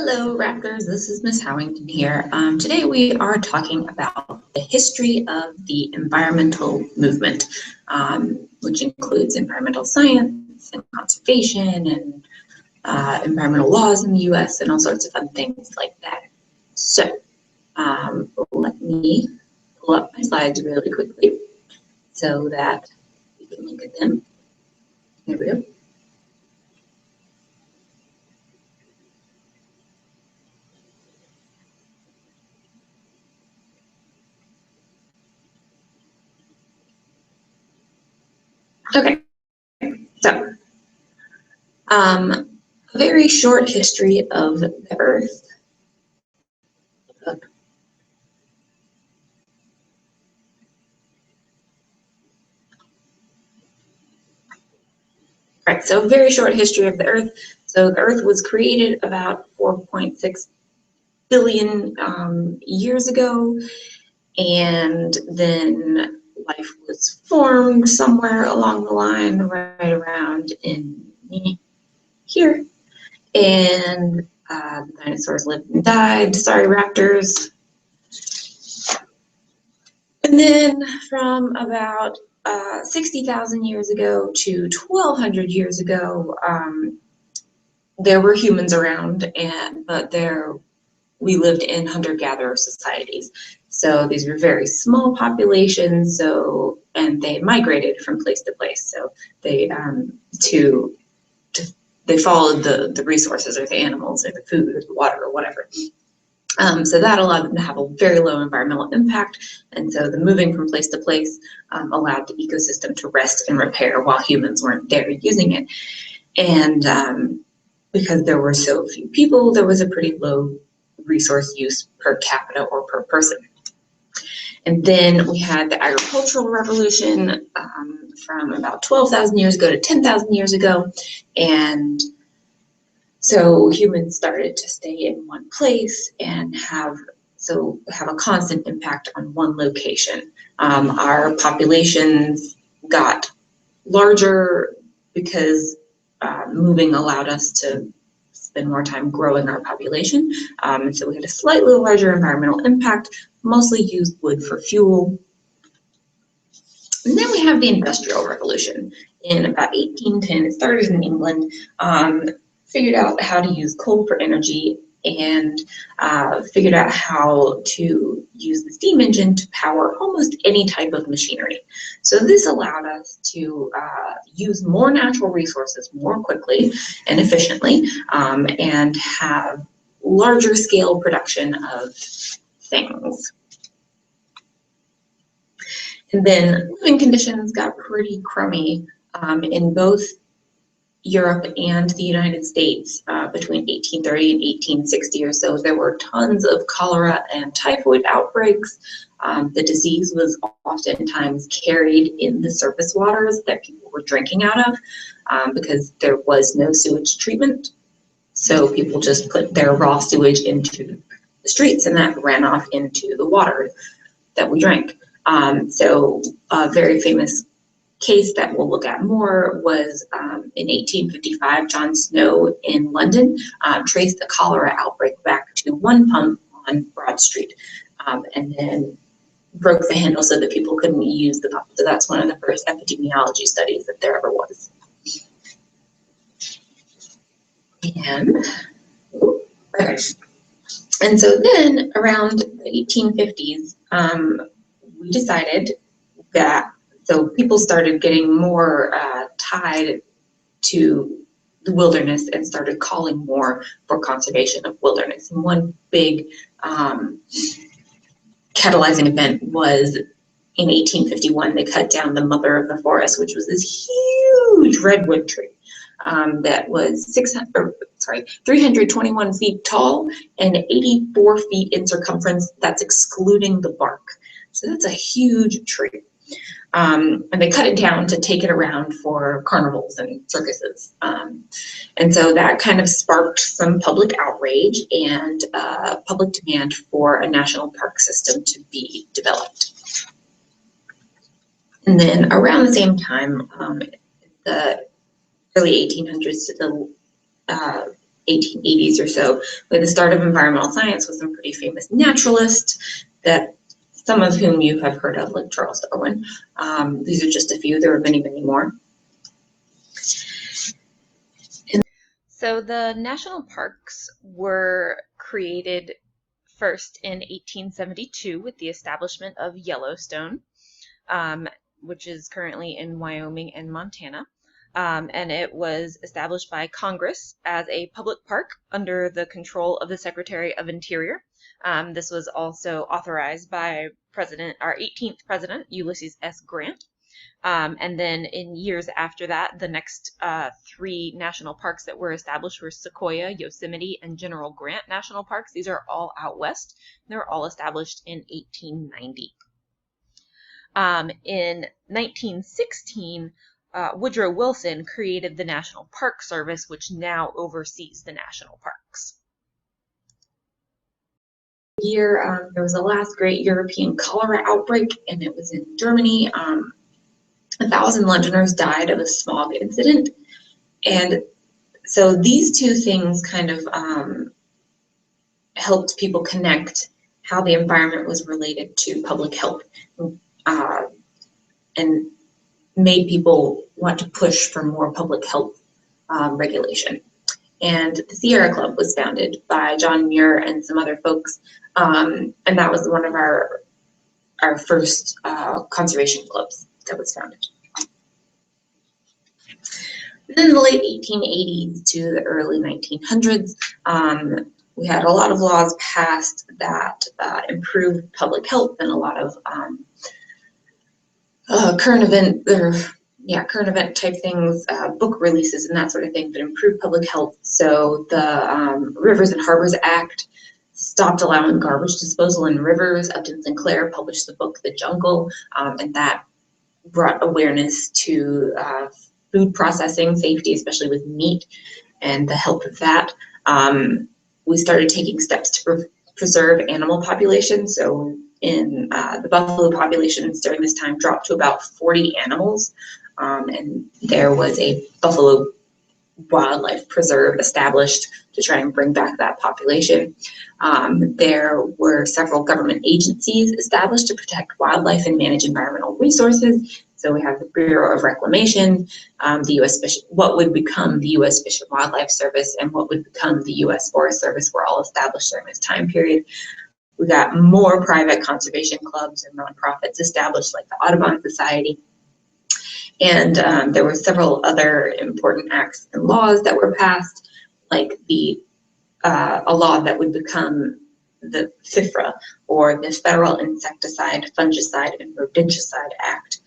Hello, Raptors. This is Miss Howington here. Today we are talking about the history of the environmental movement, which includes environmental science and conservation and environmental laws in the U.S. and all sorts of fun things like that. So let me pull up my slides really quickly so that we can look at them. Here we go. Okay, so a very short history of the Earth. Right, so very short history of the Earth. So the Earth was created about 4.6 billion years ago, and then life was formed somewhere along the line, right around in here. And the dinosaurs lived and died. Sorry, raptors. And then from about 60,000 years ago to 1,200 years ago, there were humans around, but we lived in hunter-gatherer societies. So these were very small populations. And they migrated from place to place. So they they followed the resources or the animals or the food or the water or whatever. So that allowed them to have a very low environmental impact. And so the moving from place to place allowed the ecosystem to rest and repair while humans weren't there using it. And because there were so few people, there was a pretty low resource use per capita or per person. And then we had the agricultural revolution from about 12,000 years ago to 10,000 years ago. And so humans started to stay in one place and have a constant impact on one location. Our populations got larger because moving allowed us to spend more time growing our population. So we had a slightly larger environmental impact, mostly used wood for fuel. And then we have the Industrial Revolution in about 1810. It started in England. Figured out how to use coal for energy and figured out how to use the steam engine to power almost any type of machinery. So this allowed us to use more natural resources more quickly and efficiently and have larger scale production of things. And then living conditions got pretty crummy in both Europe and the United States between 1830 and 1860 or so. There were tons of cholera and typhoid outbreaks. The disease was oftentimes carried in the surface waters that people were drinking out of because there was no sewage treatment. So people just put their raw sewage into the streets and that ran off into the water that we drank. So a very famous case that we'll look at more was in 1855, John Snow in London traced the cholera outbreak back to one pump on Broad Street and then broke the handle so that people couldn't use the pump. So that's one of the first epidemiology studies that there ever was. And so then around the 1850s, we decided that so people started getting more tied to the wilderness and started calling more for conservation of wilderness. And one big catalyzing event was in 1851, they cut down the mother of the forest, which was this huge redwood tree that was 321 feet tall and 84 feet in circumference. That's excluding the bark. So that's a huge tree. And they cut it down to take it around for carnivals and circuses. And so that kind of sparked some public outrage and public demand for a national park system to be developed. And then around the same time, the early 1800s to the 1880s or so, with the start of environmental science with some pretty famous naturalists that some of whom you have heard of, like Charles Darwin. These are just a few. There are many, many more. So the national parks were created first in 1872 with the establishment of Yellowstone, which is currently in Wyoming and Montana. And it was established by Congress as a public park under the control of the Secretary of Interior. This was also authorized by our 18th president, Ulysses S. Grant. And then in years after that, the next 3 national parks that were established were Sequoia, Yosemite, and General Grant National Parks. These are all out west. They were all established in 1890. In 1916, Woodrow Wilson created the National Park Service, which now oversees the national parks. Year, there was the last great European cholera outbreak, and it was in Germany. 1,000 Londoners died of a smog incident. And so these two things kind of helped people connect how the environment was related to public health, and made people want to push for more public health regulation. And the Sierra Club was founded by John Muir and some other folks, and that was one of our first conservation clubs that was founded. Then in the late 1880s to the early 1900s, we had a lot of laws passed that improved public health, and a lot of current event type things, book releases and that sort of thing that improved public health. So the Rivers and Harbors Act stopped allowing garbage disposal in rivers. Upton Sinclair published the book The Jungle, and that brought awareness to food processing safety, especially with meat, and the health of that. We started taking steps to preserve animal populations. So in the buffalo populations during this time dropped to about 40 animals, and there was a buffalo wildlife preserve established to try and bring back that population. There were several government agencies established to protect wildlife and manage environmental resources. So we have the Bureau of Reclamation, the U.S. Fish, what would become the U.S. Fish and Wildlife Service, and what would become the U.S. Forest Service were all established during this time period. We got more private conservation clubs and nonprofits established, like the Audubon Society. And there were several other important acts and laws that were passed, like a law that would become the FIFRA, or the Federal Insecticide, Fungicide, and Rodenticide Act.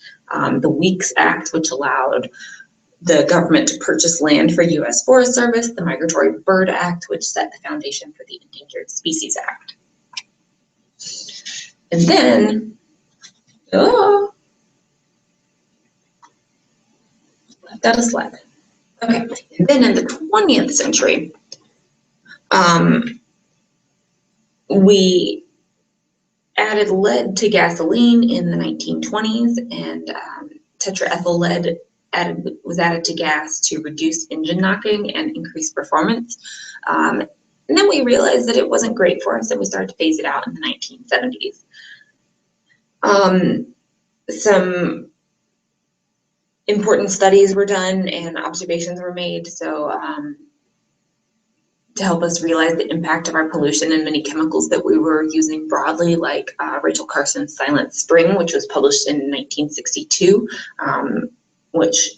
The Weeks Act, which allowed the government to purchase land for U.S. Forest Service. The Migratory Bird Act, which set the foundation for the Endangered Species Act. And then, left out a slide. Okay, and then in the 20th century, we added lead to gasoline in the 1920s, and tetraethyl lead was added to gas to reduce engine knocking and increase performance. And then we realized that it wasn't great for us, and we started to phase it out in the 1970s. Some important studies were done and observations were made, so to help us realize the impact of our pollution and many chemicals that we were using broadly, like Rachel Carson's Silent Spring, which was published in 1962, which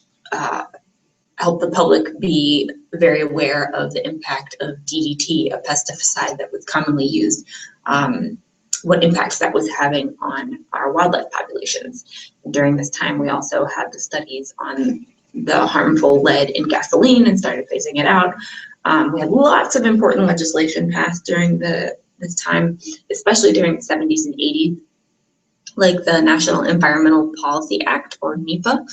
helped the public be very aware of the impact of DDT, a pesticide that was commonly used, what impacts that was having on our wildlife populations. And during this time, we also had the studies on the harmful lead in gasoline and started phasing it out. We had lots of important legislation passed during this time, especially during the 70s and 80s, like the National Environmental Policy Act, or NEPA,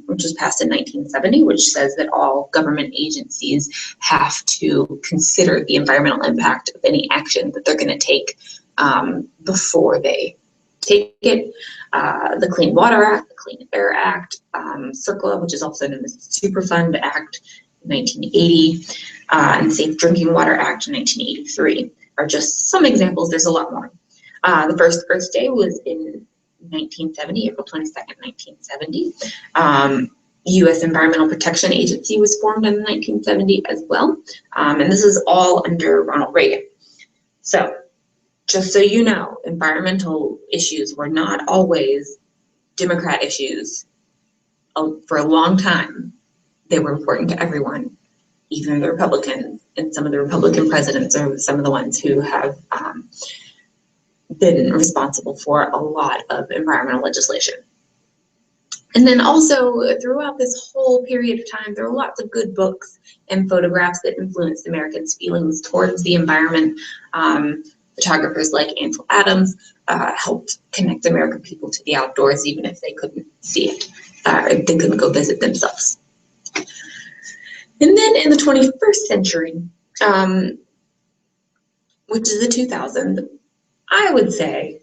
which was passed in 1970, which says that all government agencies have to consider the environmental impact of any action that they're going to take before they take it. The Clean Water Act, the Clean Air Act, CERCLA, which is also known as the Superfund Act, 1980, and Safe Drinking Water Act in 1983 are just some examples. There's a lot more. The first Earth Day was in 1970, April 22nd, 1970. U.S. Environmental Protection Agency was formed in 1970 as well. And this is all under Ronald Reagan. So just so you know, environmental issues were not always Democrat issues. For a long time, they were important to everyone, even the Republicans, and some of the Republican presidents are some of the ones who have been responsible for a lot of environmental legislation. And then also throughout this whole period of time, there were lots of good books and photographs that influenced Americans' feelings towards the environment. Photographers like Ansel Adams helped connect American people to the outdoors, even if they couldn't see it, they couldn't go visit themselves. And then in the 21st century, which is the 2000s, I would say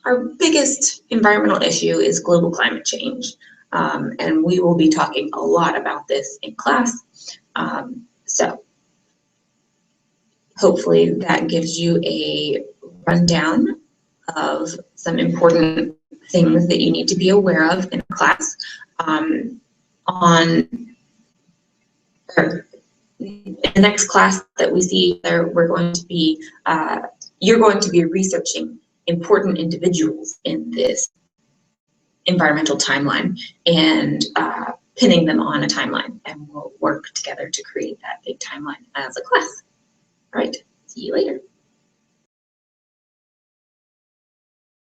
our biggest environmental issue is global climate change. And we will be talking a lot about this in class. So hopefully that gives you a rundown of some important things that you need to be aware of in class. In the next class that we see there, you're going to be researching important individuals in this environmental timeline and pinning them on a timeline, and we'll work together to create that big timeline as a class. All right, see you later.